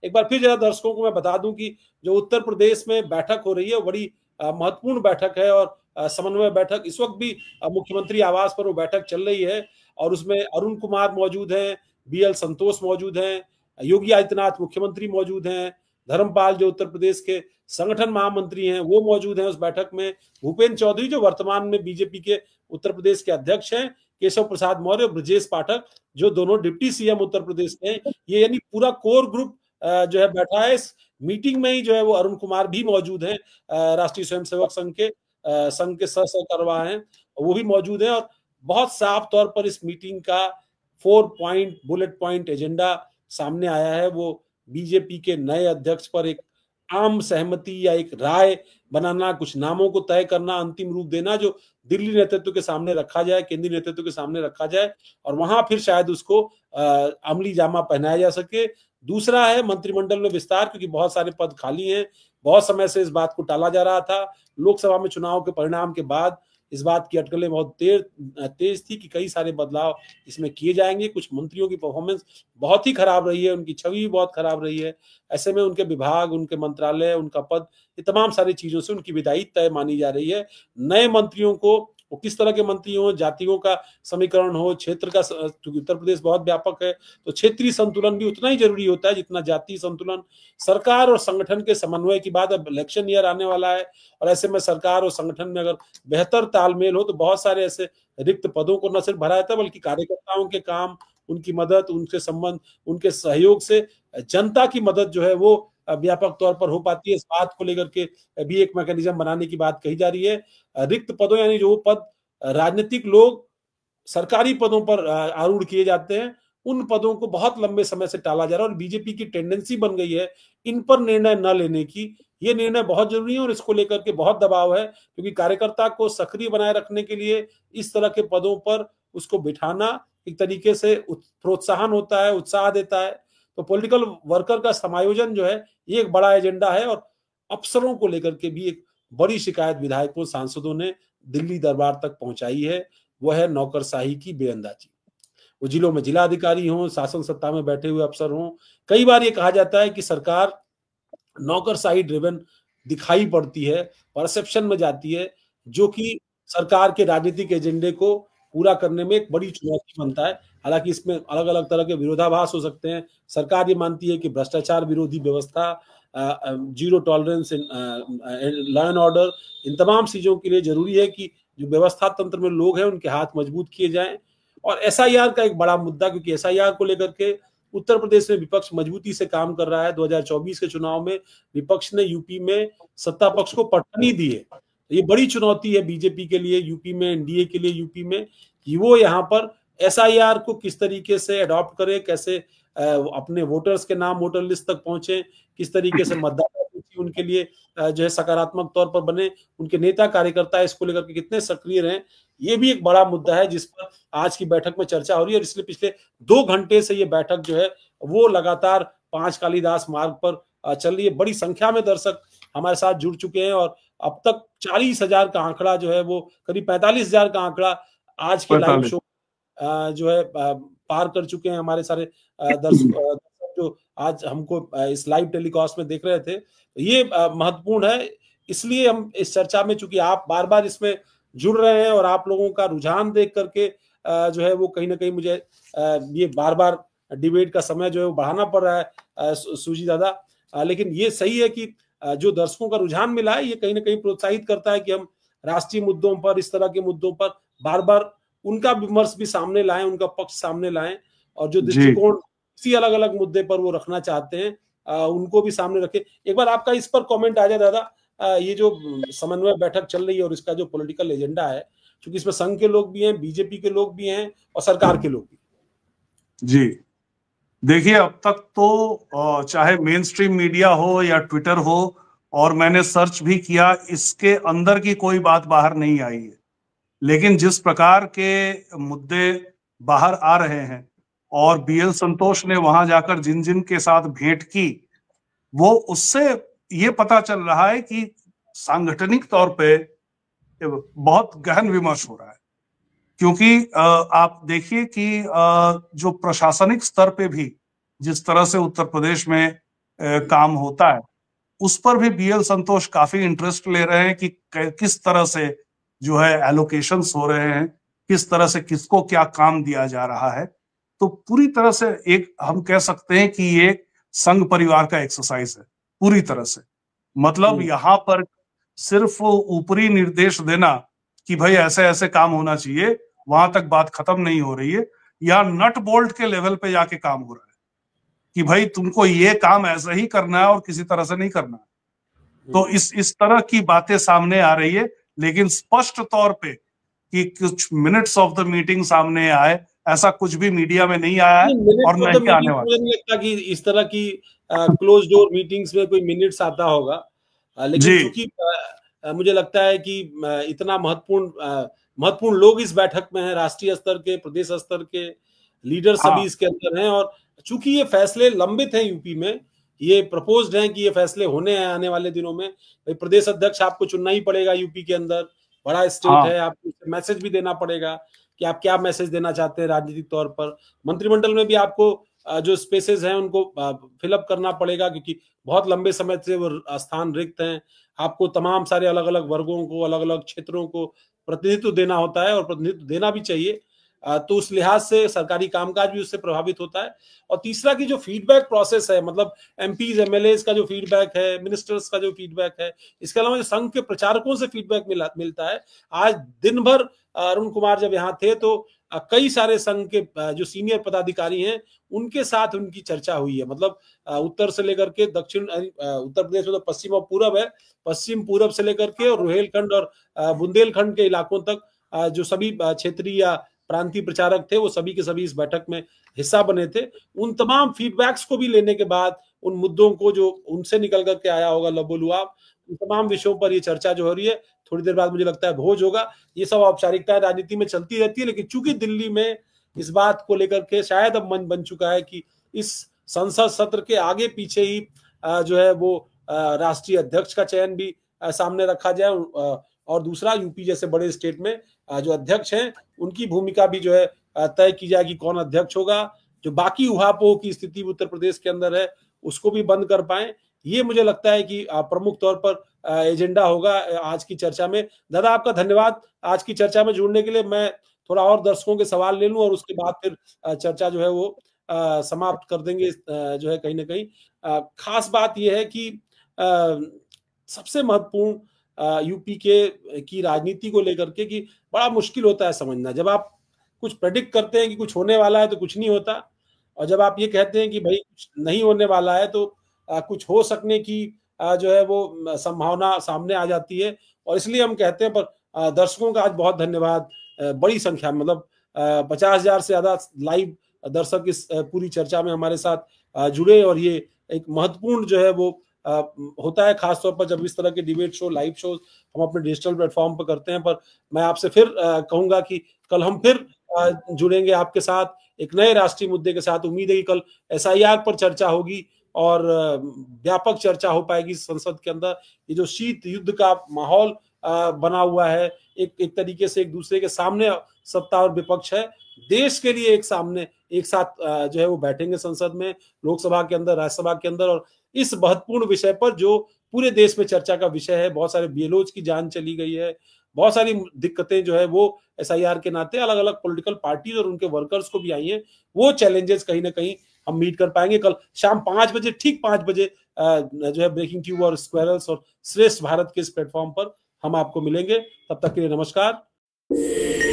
एक बार फिर जरा दर्शकों को मैं बता दूं कि जो उत्तर प्रदेश में बैठक हो रही है बड़ी महत्वपूर्ण बैठक है और समन्वय बैठक इस वक्त भी मुख्यमंत्री आवास पर वो बैठक चल रही है और उसमें अरुण कुमार मौजूद हैं, बीएल संतोष मौजूद हैं, योगी आदित्यनाथ मुख्यमंत्री मौजूद हैं, धर्मपाल जो उत्तर प्रदेश के संगठन महामंत्री हैं वो मौजूद हैं उस बैठक में, भूपेंद्र चौधरी जो वर्तमान में बीजेपी के उत्तर प्रदेश के अध्यक्ष हैं, केशव प्रसाद मौर्य और ब्रजेश पाठक जो दोनों डिप्टी सीएम उत्तर प्रदेश के हैं। ये यानी पूरा कोर ग्रुप जो है बैठा है। इस मीटिंग में ही जो है वो अरुण कुमार भी मौजूद हैं, राष्ट्रीय स्वयंसेवक संघ के सह सरबराह हैं, वो भी मौजूद हैं और बहुत साफ तौर पर इस मीटिंग का 4 पॉइंट बुलेट पॉइंट एजेंडा सामने आया है। वो बीजेपी के नए अध्यक्ष पर एक आम सहमति या एक राय बनाना, कुछ नामों को तय करना, अंतिम रूप देना जो दिल्ली नेतृत्व के सामने रखा जाए, केंद्रीय नेतृत्व के सामने रखा जाए और वहां फिर शायद उसको अमली जामा पहनाया जा सके। दूसरा है मंत्रिमंडल में विस्तार, क्योंकि बहुत सारे पद खाली हैं, बहुत समय से इस बात को टाला जा रहा था। लोकसभा में चुनाव के परिणाम के बाद इस बात की अटकलें बहुत तेज थी कि कई सारे बदलाव इसमें किए जाएंगे। कुछ मंत्रियों की परफॉर्मेंस बहुत ही खराब रही है, उनकी छवि भी बहुत खराब रही है। ऐसे में उनके विभाग, उनके मंत्रालय, उनका पद, ये तमाम सारी चीजों से उनकी विदाई तय मानी जा रही है। नए मंत्रियों को वो किस तरह के मंत्री हो, जातियों का समीकरण हो, क्षेत्र का, क्योंकि उत्तर प्रदेश बहुत व्यापक है तो क्षेत्रीय संतुलन भी उतना ही जरूरी होता है जितना जातीय संतुलन। सरकार और संगठन के समन्वय की बात, अब इलेक्शन ईयर आने वाला है और ऐसे में सरकार और संगठन में अगर बेहतर तालमेल हो तो बहुत सारे ऐसे रिक्त पदों को न सिर्फ भरा जाता है बल्कि कार्यकर्ताओं के काम, उनकी मदद, उनके संबंध, उनके सहयोग से जनता की मदद जो है वो व्यापक तौर पर हो पाती है। इस बात को लेकर के भी एक मैकेनिज्म बनाने की बात कही जा रही है। रिक्त पदों यानी जो पद राजनीतिक लोग सरकारी पदों पर आरूढ़ किए जाते हैं, उन पदों को बहुत लंबे समय से टाला जा रहा है और बीजेपी की टेंडेंसी बन गई है इन पर निर्णय न लेने की। ये निर्णय बहुत जरूरी है और इसको लेकर के बहुत दबाव है, क्योंकि कार्यकर्ता को सक्रिय बनाए रखने के लिए इस तरह के पदों पर उसको बिठाना एक तरीके से प्रोत्साहन होता है, उत्साह देता है। तो पॉलिटिकल वर्कर का समायोजन जो है ये एक बड़ा एजेंडा है और अफसरों को लेकर के भी एक बड़ी शिकायत विधायकों, सांसदों ने दिल्ली दरबार तक पहुंचाई है। वह है नौकरशाही की बेअंदाजी। वो जिलों में जिला अधिकारी हों, शासन सत्ता में बैठे हुए अफसर हों, कई बार ये कहा जाता है कि सरकार नौकरशाही ड्रिवन दिखाई पड़ती है, परसेप्शन में जाती है, जो कि सरकार के राजनीतिक एजेंडे को पूरा करने में एक बड़ी चुनौती बनता है। हालांकि इसमें अलग अलग तरह के विरोधाभास हो सकते हैं। सरकार ये मानती है कि भ्रष्टाचार विरोधी व्यवस्था, zero tolerance in law and order, इन तमाम चीजों के लिए जरूरी है कि जो व्यवस्था तंत्र में लोग हैं उनके हाथ मजबूत किए जाएं। और एसआईआर का एक बड़ा मुद्दा, क्योंकि एसआईआर को लेकर के उत्तर प्रदेश में विपक्ष मजबूती से काम कर रहा है। 2024 के चुनाव में विपक्ष ने यूपी में सत्ता पक्ष को पटनी दी है। ये बड़ी चुनौती है बीजेपी के लिए यूपी में, एनडीए के लिए यूपी में, कि वो यहाँ पर एसआईआर को किस तरीके से अडॉप्ट करे, कैसे अपने वोटर्स के नाम वोटर लिस्ट तक पहुंचे, किस तरीके से मतदाता सूची उनके लिए जो है सकारात्मक तौर पर बने, उनके नेता कार्यकर्ता इसको लेकर के कितने सक्रिय रहें। ये भी एक बड़ा मुद्दा है जिस पर आज की बैठक में चर्चा हो रही है और इसलिए पिछले 2 घंटे से ये बैठक जो है वो लगातार 5 कालीदास मार्ग पर चल रही है। बड़ी संख्या में दर्शक हमारे साथ जुड़ चुके हैं और अब तक 40,000 का आंकड़ा जो है वो करीब 45,000 का आंकड़ा आज के लाइव शो जो है पार कर चुके हैं हमारे सारे दर्शक जो आज हमको इस लाइव टेलीकास्ट में देख रहे थे। ये महत्वपूर्ण है, इसलिए हम इस चर्चा में, चूंकि आप बार बार इसमें जुड़ रहे हैं और आप लोगों का रुझान देख करके जो है वो कहीं ना कहीं मुझे ये बार बार डिबेट का समय जो है वो बढ़ाना पड़ रहा है सुजी दादा। लेकिन ये सही है कि जो दर्शकों का रुझान मिला है ये कहीं ना कहीं प्रोत्साहित करता है कि हम राष्ट्रीय मुद्दों पर, इस तरह के मुद्दों पर बार बार उनका विमर्श भी सामने लाएं, उनका पक्ष सामने लाएं और जो दृष्टिकोण इसी अलग अलग मुद्दे पर वो रखना चाहते हैं उनको भी सामने रखें। एक बार आपका इस पर कमेंट आ जाए दादा, ये जो समन्वय बैठक चल रही है और इसका जो पॉलिटिकल एजेंडा है, क्योंकि इसमें संघ के लोग भी हैं, बीजेपी के लोग भी हैं और सरकार के लोग भी। जी देखिए, अब तक तो चाहे मेन स्ट्रीम मीडिया हो या ट्विटर हो, और मैंने सर्च भी किया, इसके अंदर की कोई बात बाहर नहीं आई है। लेकिन जिस प्रकार के मुद्दे बाहर आ रहे हैं और बीएल संतोष ने वहां जाकर जिन जिन के साथ भेंट की, वो उससे ये पता चल रहा है कि सांगठनिक तौर पे बहुत गहन विमर्श हो रहा है। क्योंकि आप देखिए कि जो प्रशासनिक स्तर पे भी जिस तरह से उत्तर प्रदेश में काम होता है, उस पर भी बीएल संतोष काफी इंटरेस्ट ले रहे हैं कि किस तरह से जो है एलोकेशंस हो रहे हैं, किस तरह से किसको क्या काम दिया जा रहा है। तो पूरी तरह से एक हम कह सकते हैं कि ये संघ परिवार का एक्सरसाइज है पूरी तरह से। मतलब यहाँ पर सिर्फ ऊपरी निर्देश देना कि भाई ऐसे ऐसे काम होना चाहिए, वहां तक बात खत्म नहीं हो रही है। यहाँ नट बोल्ट के लेवल पे जाके काम हो रहा है कि भाई तुमको ये काम ऐसे ही करना है और किसी तरह से नहीं करना है। तो इस तरह की बातें सामने आ रही है, लेकिन स्पष्ट तौर पे कि कुछ मिनट्स ऑफ द मीटिंग सामने आए, ऐसा कुछ भी मीडिया में नहीं आया है और न ही आने वाला। मुझे नहीं लगता कि इस तरह की क्लोज डोर मीटिंग्स में कोई मिनट्स आता होगा, लेकिन चूंकि मुझे लगता है कि इतना महत्वपूर्ण लोग इस बैठक में हैं, राष्ट्रीय स्तर के, प्रदेश स्तर के लीडर सभी इसके अंदर हैं, और चूंकि ये फैसले लंबित हैं यूपी में, ये प्रपोज्ड हैं कि ये फैसले होने हैं आने वाले दिनों में। प्रदेश अध्यक्ष आपको चुनना ही पड़ेगा यूपी के अंदर, बड़ा स्टेट है, आपको मैसेज भी देना पड़ेगा कि आप क्या मैसेज देना चाहते हैं राजनीतिक तौर पर। मंत्रिमंडल में भी आपको जो स्पेसेस हैं उनको फिलअप करना पड़ेगा, क्योंकि बहुत लंबे समय से वो स्थान रिक्त हैं। आपको तमाम सारे अलग अलग वर्गों को, अलग अलग क्षेत्रों को प्रतिनिधित्व देना होता है, और प्रतिनिधित्व देना भी चाहिए। तो उस लिहाज से सरकारी कामकाज भी उससे प्रभावित होता है। और तीसरा की जो फीडबैक प्रोसेस है, मतलब एमपीज एमएलएज का जो फीडबैक है, मिनिस्टर्स का जो फीडबैक है, इसके अलावा जो संघ के प्रचारकों से फीडबैक मिलता है। आज दिन भर अरुण कुमार जब यहाँ थे तो कई सारे संघ के जो सीनियर पदाधिकारी हैं उनके साथ उनकी चर्चा हुई है। मतलब उत्तर से लेकर के दक्षिण, उत्तर प्रदेश में तो पश्चिम और पूरब है, पश्चिम पूरब से लेकर के और रुहेलखंड और बुंदेलखंड के इलाकों तक जो सभी क्षेत्रीय या प्रांतीय प्रचारक थे, वो सभी के सभी इस बैठक में हिस्सा बने थे। उन तमाम फीडबैक्स को भी लेने के बाद, उन मुद्दों को जो उनसे निकल करके आया होगा लबोलुआब, उन तमाम विषयों पर ये चर्चा जो हो रही है। थोड़ी देर बाद मुझे लगता है भोज होगा। ये सब औपचारिकताएं राजनीति में चलती रहती है, लेकिन चूंकि दिल्ली में इस बात को लेकर के शायद अब मन बन चुका है कि इस संसद सत्र के आगे पीछे ही जो है वो राष्ट्रीय अध्यक्ष का चयन भी सामने रखा जाए, और दूसरा यूपी जैसे बड़े स्टेट में जो अध्यक्ष हैं उनकी भूमिका भी जो है तय की जाएगी, कौन अध्यक्ष होगा। जो बाकी उहापोह की स्थिति उत्तर प्रदेश के अंदर है उसको भी बंद कर पाए, ये मुझे लगता है कि प्रमुख तौर पर एजेंडा होगा आज की चर्चा में। दादा, आपका धन्यवाद आज की चर्चा में जुड़ने के लिए। मैं थोड़ा और दर्शकों के सवाल ले लूं और उसके बाद फिर चर्चा जो है वो समाप्त कर देंगे। जो है कहीं ना कहीं खास बात यह है कि सबसे महत्वपूर्ण यूपी की राजनीति को लेकर के कि बड़ा मुश्किल होता है समझना। जब आप कुछ प्रेडिक्ट करते हैं कि कुछ होने वाला है तो कुछ नहीं होता, और जब आप ये कहते हैं कि भाई कुछ नहीं होने वाला है तो कुछ हो सकने की जो है वो संभावना सामने आ जाती है। और इसलिए हम कहते हैं, पर दर्शकों का आज बहुत धन्यवाद। बड़ी संख्या में, मतलब 50,000 से ज्यादा लाइव दर्शक इस पूरी चर्चा में हमारे साथ जुड़े, और ये एक महत्वपूर्ण जो है वो होता है, खासतौर पर जब इस तरह के डिबेट शो, लाइव शो हम अपने डिजिटल प्लेटफॉर्म पर करते हैं। पर मैं आपसे फिर कहूंगा कि कल हम फिर जुड़ेंगे आपके साथ एक नए राष्ट्रीय मुद्दे के साथ। उम्मीद है कि कल एसआईआर पर चर्चा होगी और व्यापक चर्चा हो पाएगी संसद के अंदर। ये जो शीत युद्ध का माहौल बना हुआ है, एक तरीके से एक दूसरे के सामने सत्ता और विपक्ष है, देश के लिए एक साथ जो है वो बैठेंगे संसद में, लोकसभा के अंदर, राज्यसभा के अंदर, और इस महत्वपूर्ण विषय पर जो पूरे देश में चर्चा का विषय है। बहुत सारे बीएलओज की जान चली गई है, बहुत सारी दिक्कतें जो है वो एसआईआर के नाते अलग अलग पॉलिटिकल पार्टीज और उनके वर्कर्स को भी आई हैं। वो चैलेंजेस कहीं ना कहीं हम मीट कर पाएंगे। कल शाम 5 बजे, ठीक 5 बजे जो है ब्रेकिंग ट्यूब और स्क्वायरल्स और श्रेष्ठ भारत के इस प्लेटफॉर्म पर हम आपको मिलेंगे। तब तक के लिए नमस्कार।